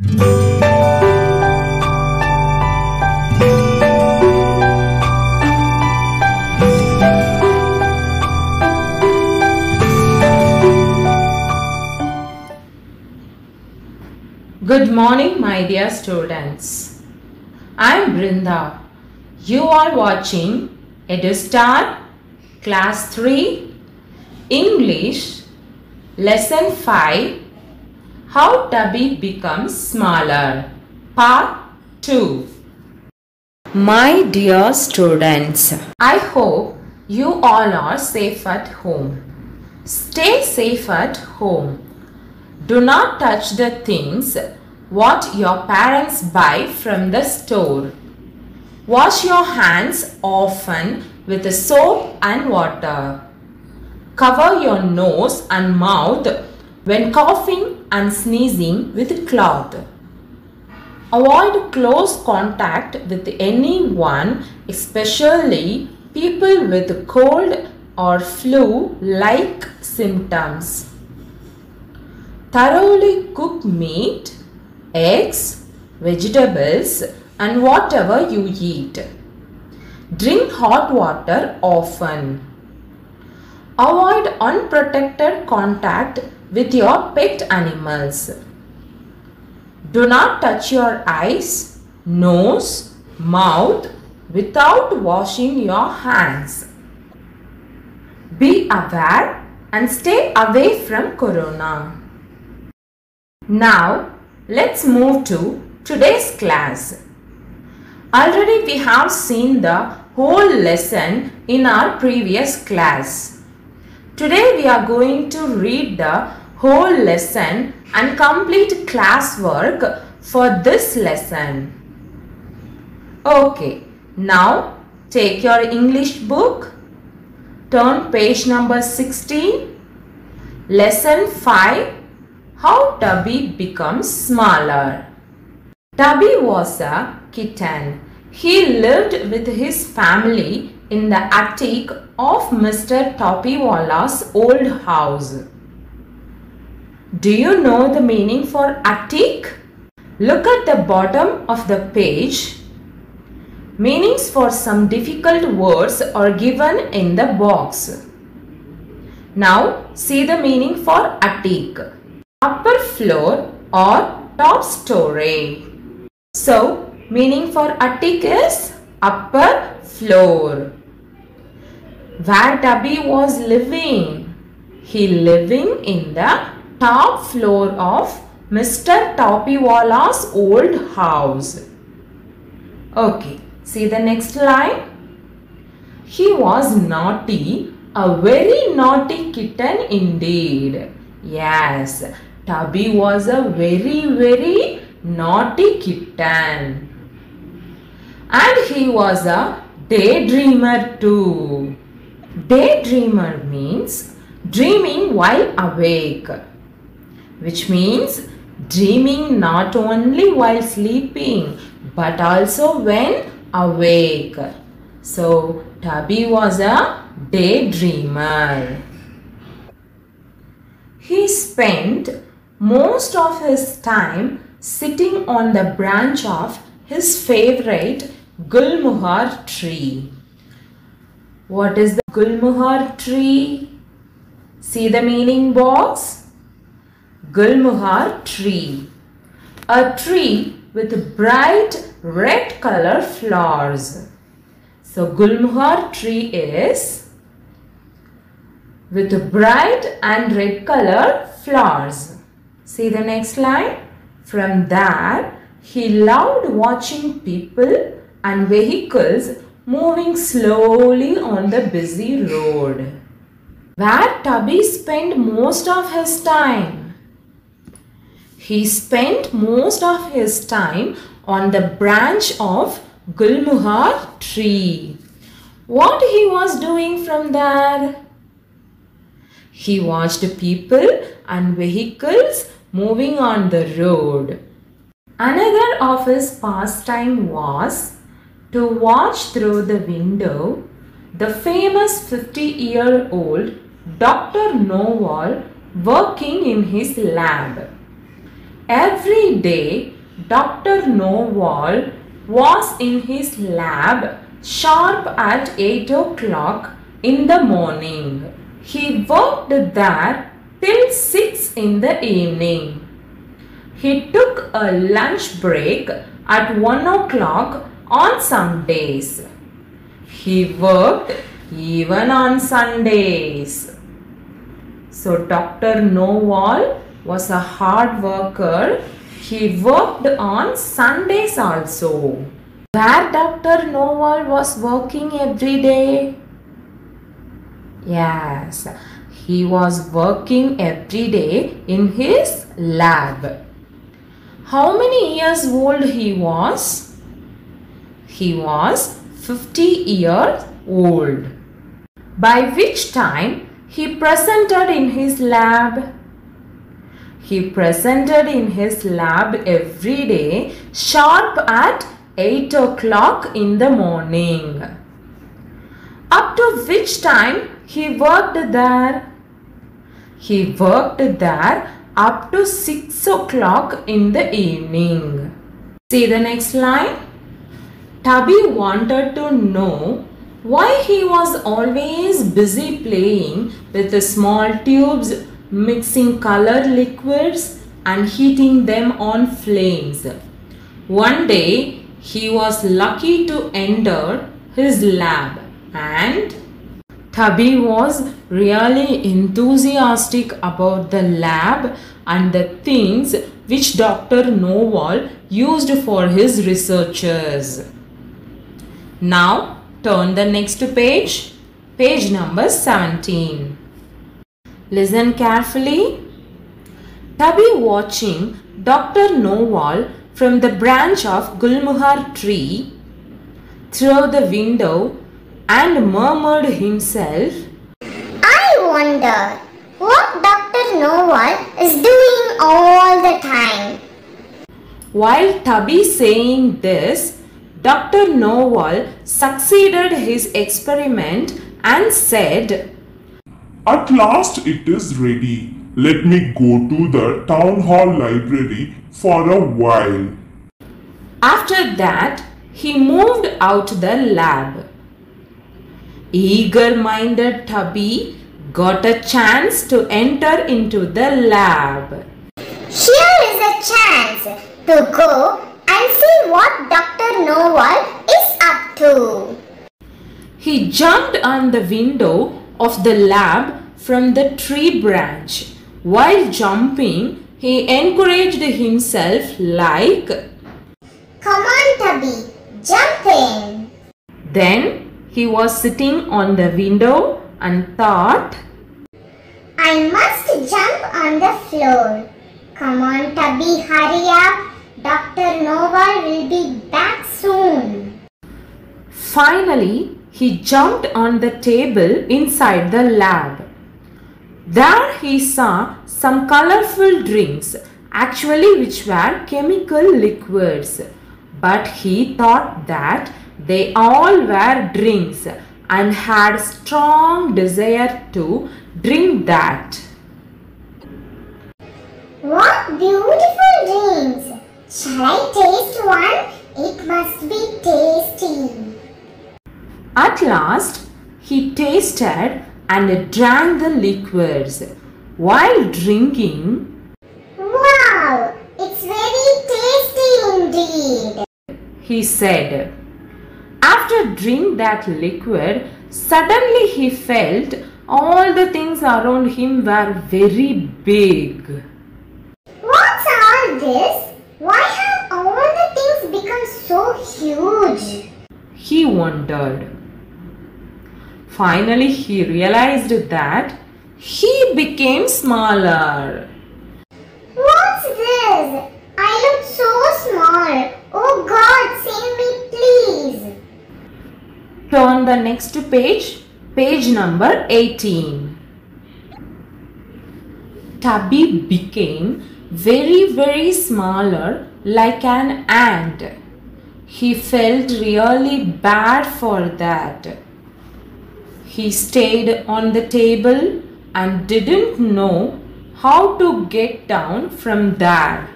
Good morning, my dear students. I am Brinda. You are watching EduStar Class 3 English Lesson 5 How Tubby Becomes Smaller Part 2. My dear students, I hope you all are safe at home. Stay safe at home. Do not touch the things what your parents buy from the store. Wash your hands often with soap and water. Cover your nose and mouth when coughing and sneezing with cloth. Avoid close contact with anyone, especially people with cold or flu-like symptoms. Thoroughly cook meat, eggs, vegetables and whatever you eat. Drink hot water often. Avoid unprotected contact with your pet animals. Do not touch your eyes, nose, mouth without washing your hands. Be aware and stay away from corona. Now, let's move to today's class. Already we have seen the whole lesson in our previous class. Today we are going to read the whole lesson and complete classwork for this lesson. Okay, now take your English book, turn page number 16, lesson 5. How Tubby Becomes Smaller. Tubby was a kitten. He lived with his family in the attic of Mr. Toppywalla's old house. Do you know the meaning for attic? Look at the bottom of the page. Meanings for some difficult words are given in the box. Now see the meaning for attic. Upper floor or top story. So, meaning for attic is upper floor. Where Tubby was living? He living in the top floor of Mr. Toppywalla's old house. Okay, see the next line. He was naughty, a very naughty kitten indeed. Yes, Tubby was a very naughty kitten. And he was a daydreamer too. Daydreamer means dreaming while awake, which means dreaming not only while sleeping but also when awake. So, Tubby was a daydreamer. He spent most of his time sitting on the branch of his favorite gulmohar tree. What is the gulmohar tree? See the meaning box. Gulmohar tree. A tree with bright red color flowers. So gulmohar tree is with bright and red color flowers. See the next line. From there, he loved watching people and vehicles moving slowly on the busy road. Where Tubby spent most of his time? He spent most of his time on the branch of gulmohar tree. What he was doing from there? He watched people and vehicles moving on the road. Another of his pastime was to watch through the window the famous 50-year-old Dr. Nowell working in his lab. Every day, Dr. Knowall was in his lab sharp at 8 o'clock in the morning. He worked there till 6 in the evening. He took a lunch break at 1 o'clock on some days. He worked even on Sundays. So Dr. Knowall was a hard worker. He worked on Sundays also. Where Dr. Knowall was working every day? Yes, he was working every day in his lab. How many years old he was? He was 50 years old. By which time he presented in his lab? He presented in his lab every day sharp at 8 o'clock in the morning. Up to which time he worked there? He worked there up to 6 o'clock in the evening. See the next line. Tubby wanted to know why he was always busy playing with the small tubes, mixing colored liquids and heating them on flames. One day he was lucky to enter his lab and Tubby was really enthusiastic about the lab and the things which Dr. Knowall used for his researches. Now turn the next page, page number 17. Listen carefully. Tubby watching Dr. Knowall from the branch of Gulmohar tree through the window and murmured himself, I wonder what Dr. Knowall is doing all the time. While Tubby saying this, Dr. Knowall succeeded his experiment and said, At last it is ready. Let me go to the town hall library for a while. After that, he moved out the lab. Eager-minded Tubby got a chance to enter into the lab. Here is a chance to go and see what Dr. Knowall is up to. He jumped on the window of the lab from the tree branch. While jumping, he encouraged himself like, Come on, Tubby, jump in. Then he was sitting on the window and thought, I must jump on the floor. Come on, Tubby, hurry up. Dr. Knowall will be back soon. Finally, he jumped on the table inside the lab. There he saw some colorful drinks, actually which were chemical liquids. But he thought that they all were drinks and had strong desire to drink that. What beautiful drinks! Shall I taste one? It must be tasty. At last, he tasted and drank the liquids. While drinking, Wow! It's very tasty indeed. he said. After drinking that liquid, suddenly he felt all the things around him were very big. What's all this? Why have all the things become so huge? He wondered. Finally, he realized that he became smaller. What's this? I look so small. Oh God, save me please. Turn the next page, page number 18. Tubby became very smaller like an ant. He felt really bad for that. He stayed on the table and didn't know how to get down from there.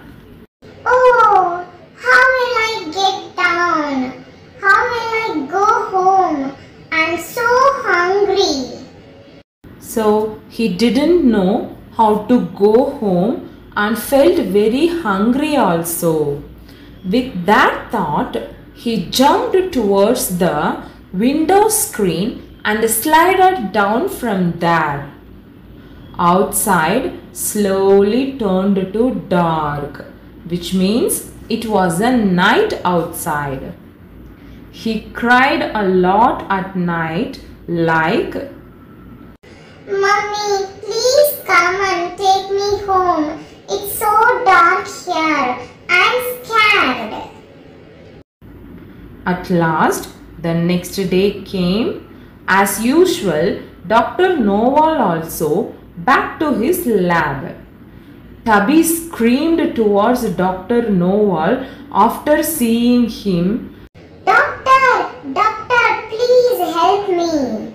Oh, how will I get down? How will I go home? I'm so hungry. So he didn't know how to go home and felt very hungry also. With that thought, he jumped towards the window screen and slided down from there. Outside slowly turned to dark, which means it was a night outside. He cried a lot at night like, Mummy, please come and take me home. It's so dark here. I'm scared. At last, the next day came. As usual, Dr. Noval also back to his lab. Tubby screamed towards Dr. Noval after seeing him. Doctor, please help me.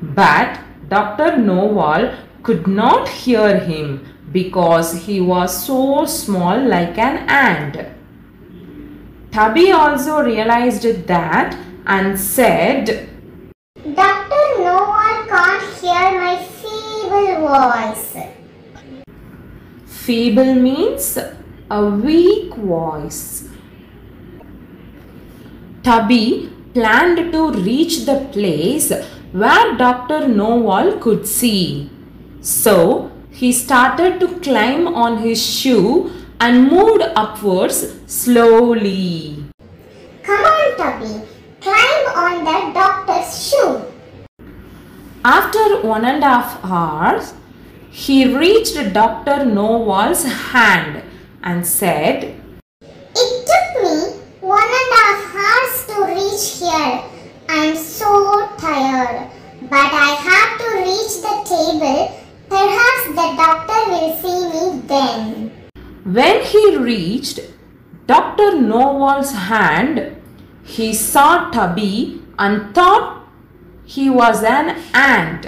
But Dr. Noval could not hear him because he was so small like an ant. Tubby also realized that and said, Dr. Noval can't hear my feeble voice. Feeble means a weak voice. Tubby planned to reach the place where Dr. Noval could see. So he started to climb on his shoe and moved upwards slowly. Come on, Tubby. Climb on the doctor's shoe. After 1.5 hours, he reached Dr. Noval's hand and said, It took me 1.5 hours to reach here. I'm so tired. But I have to reach the table. Perhaps the doctor will see me then. When he reached Dr. Noval's hand, he saw Tubby and thought he was an ant.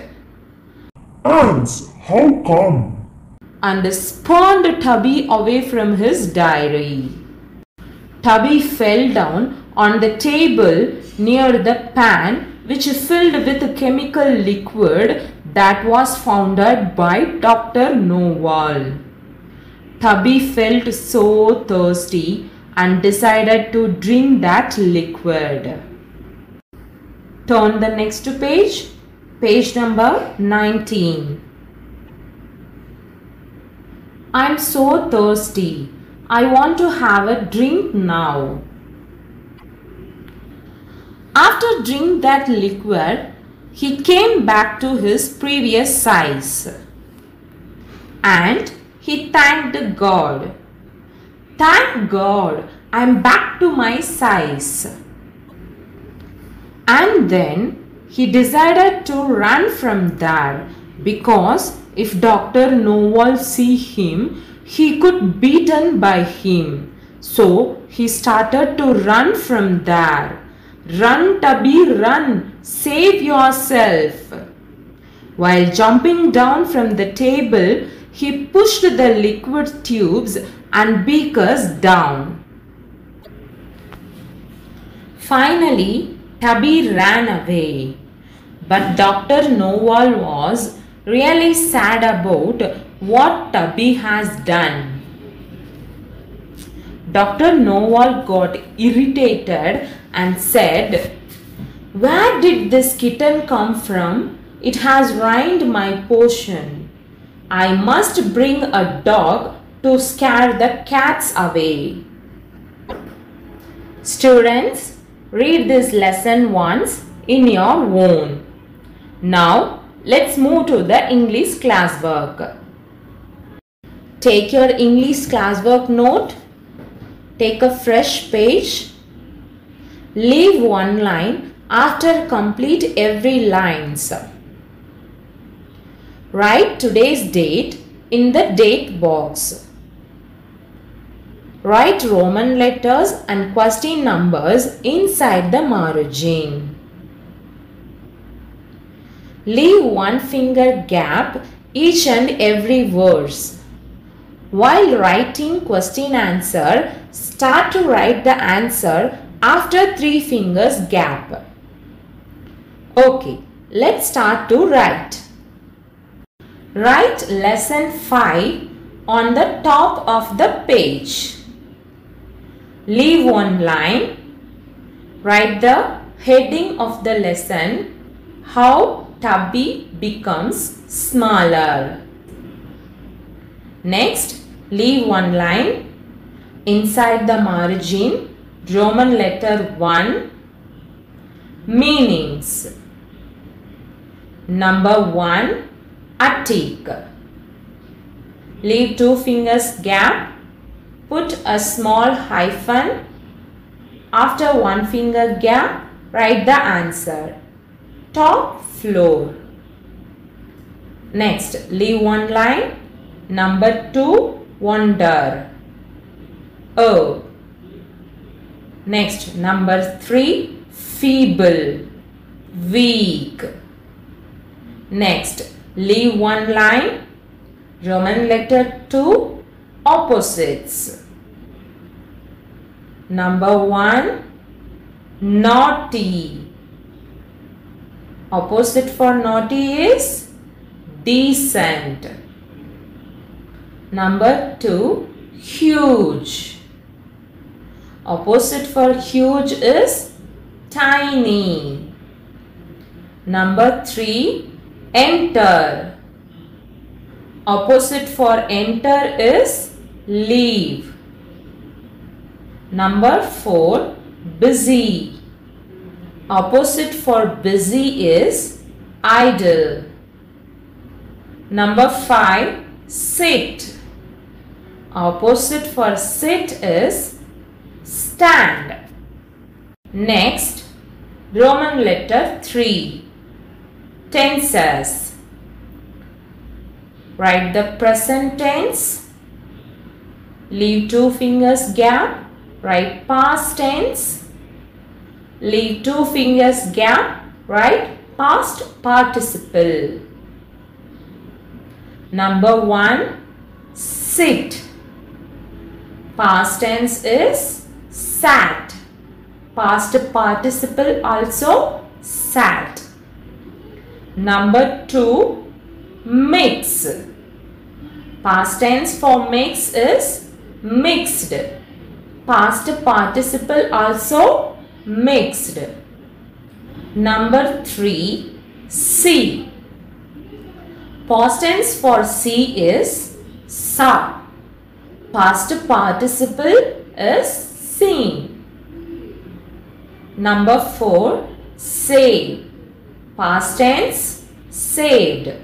Ants, how come? And spurned Tubby away from his diary. Tubby fell down on the table near the pan which filled with chemical liquid that was founded by Dr. Noval. Tubby felt so thirsty and decided to drink that liquid. Turn the next page, page number 19. I'm so thirsty. I want to have a drink now. After drinking that liquid, he came back to his previous size. And he thanked God. Thank God, I'm back to my size. And then he decided to run from there because if Dr. Noval see him, he could be beaten by him. So he started to run from there. Run, Tubby, run, save yourself. While jumping down from the table, he pushed the liquid tubes and beakers down. Finally, Tubby ran away. But Dr. Noval was really sad about what Tubby has done. Dr. Noval got irritated and said, "Where did this kitten come from? It has ruined my potion. I must bring a dog to scare the cats away." Students, read this lesson once in your own. Now, let's move to the English classwork. Take your English classwork note. Take a fresh page. Leave one line after complete every lines. Write today's date in the date box. Write Roman letters and question numbers inside the margin. Leave one finger gap each and every verse. While writing question answer, start to write the answer after 3 fingers gap. Okay, let's start to write. Write lesson 5 on the top of the page. Leave one line. Write the heading of the lesson, how Tubby becomes smaller. Next, leave one line. Inside the margin, Roman letter 1, meanings. Number 1, attic. Leave 2 fingers gap. Put a small hyphen. After 1 finger gap, write the answer. Top floor. Next, leave one line. Number 2, wonder. O. Next, number 3, feeble, weak. Next, leave one line. Roman letter 2, opposites. Number 1, naughty. Opposite for naughty is decent. Number 2, huge. Opposite for huge is tiny. Number 3, enter. Opposite for enter is leave. Number 4, busy. Opposite for busy is idle. Number 5, sit. Opposite for sit is stand. Next, Roman letter 3, tenses. Write the present tense. Leave 2 fingers gap. Write past tense. Leave 2 fingers gap. Write past participle. Number 1, sit. Past tense is sat. Past participle also sat. Number 2, mix. Past tense for mix is mixed. Past participle also mixed. Number 3, see. Past tense for see is saw. Past participle is seen. Number 4, save. Past tense saved.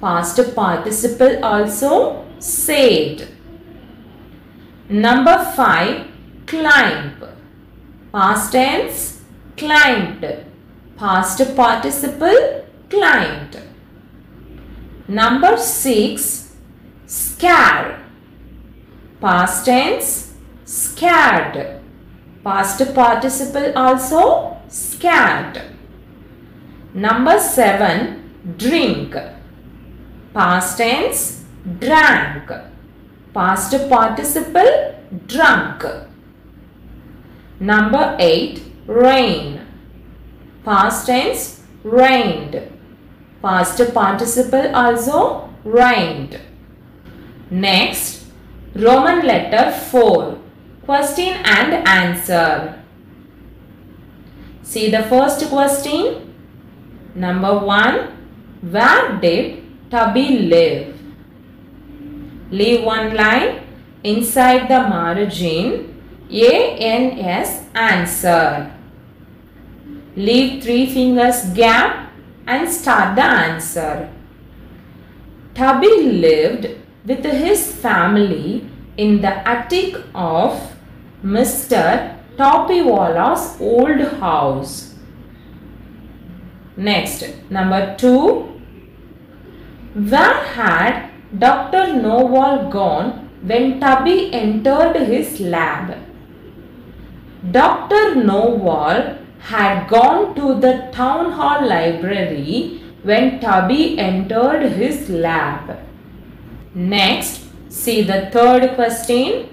Past participle also saved. Number 5, climb. Past tense climbed. Past participle climbed. Number 6, scare. Past tense scared. Past participle also scared. Number 7, drink. Past tense drank. Past participle drunk. Number 8, rain. Past tense rained. Past participle also rained. Next, Roman letter 4, question and answer. See the first question. Number 1, where did Tubby live? Leave one line. Inside the margin, ANS answer. Leave 3 fingers gap and start the answer. Tubby lived with his family in the attic of Mr. Toppywalla's old house. Next, number 2. Where had Dr. Nowal gone when Tubby entered his lab? Dr. Nowal had gone to the town hall library when Tubby entered his lab. Next, See the third question.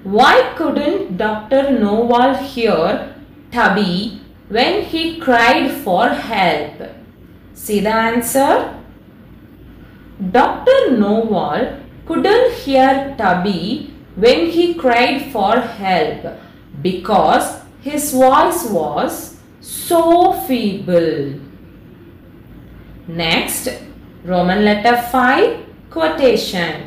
Why couldn't Dr. Nowal hear Tubby when he cried for help? See the answer. Dr. Nowal couldn't hear Tubby when he cried for help because his voice was so feeble. Next, Roman letter 5 quotation.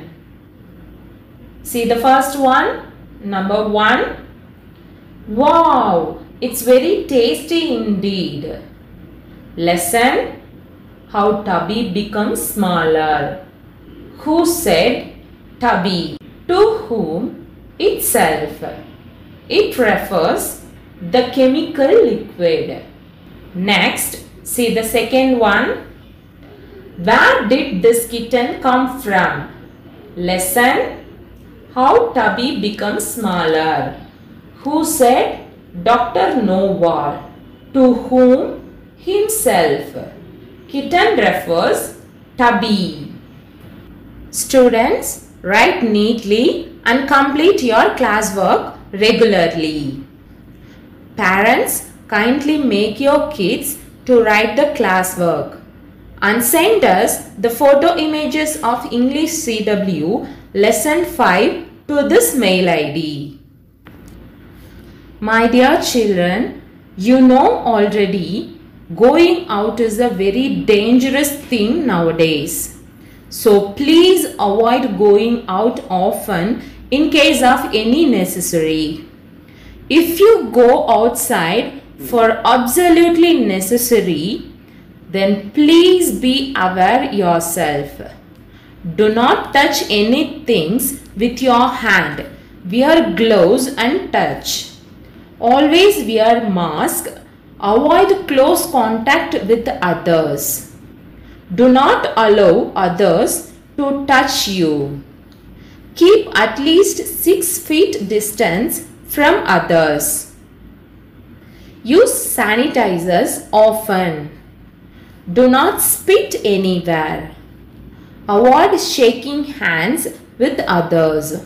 See the first one. Number 1. Wow, it's very tasty indeed. Lesson. How Tubby becomes smaller. Who said Tubby? To whom? Itself. It refers the chemical liquid. Next, see the second one. Where did this kitten come from? Lesson. How Tubby becomes smaller. Who said? Dr. Nowal. To whom? Himself. Kitten refers Tubby. Students, write neatly and complete your classwork regularly. Parents, kindly make your kids to write the classwork and send us the photo images of English CW lesson 5 to this mail ID. My dear children, you know already going out is a very dangerous thing nowadays. So please avoid going out often in case of any necessary. If you go outside for absolutely necessary, then please be aware yourself. Do not touch any things with your hand. Wear gloves and touch. Always wear mask. Avoid close contact with others. Do not allow others to touch you. Keep at least 6 feet distance from others. Use sanitizers often. Do not spit anywhere. Avoid shaking hands with others.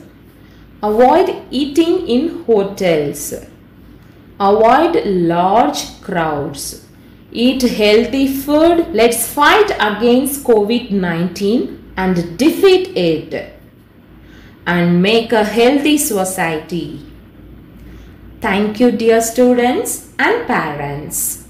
Avoid eating in hotels. Avoid large crowds. Eat healthy food. Let's fight against COVID-19 and defeat it. And make a healthy society. Thank you, dear students and parents.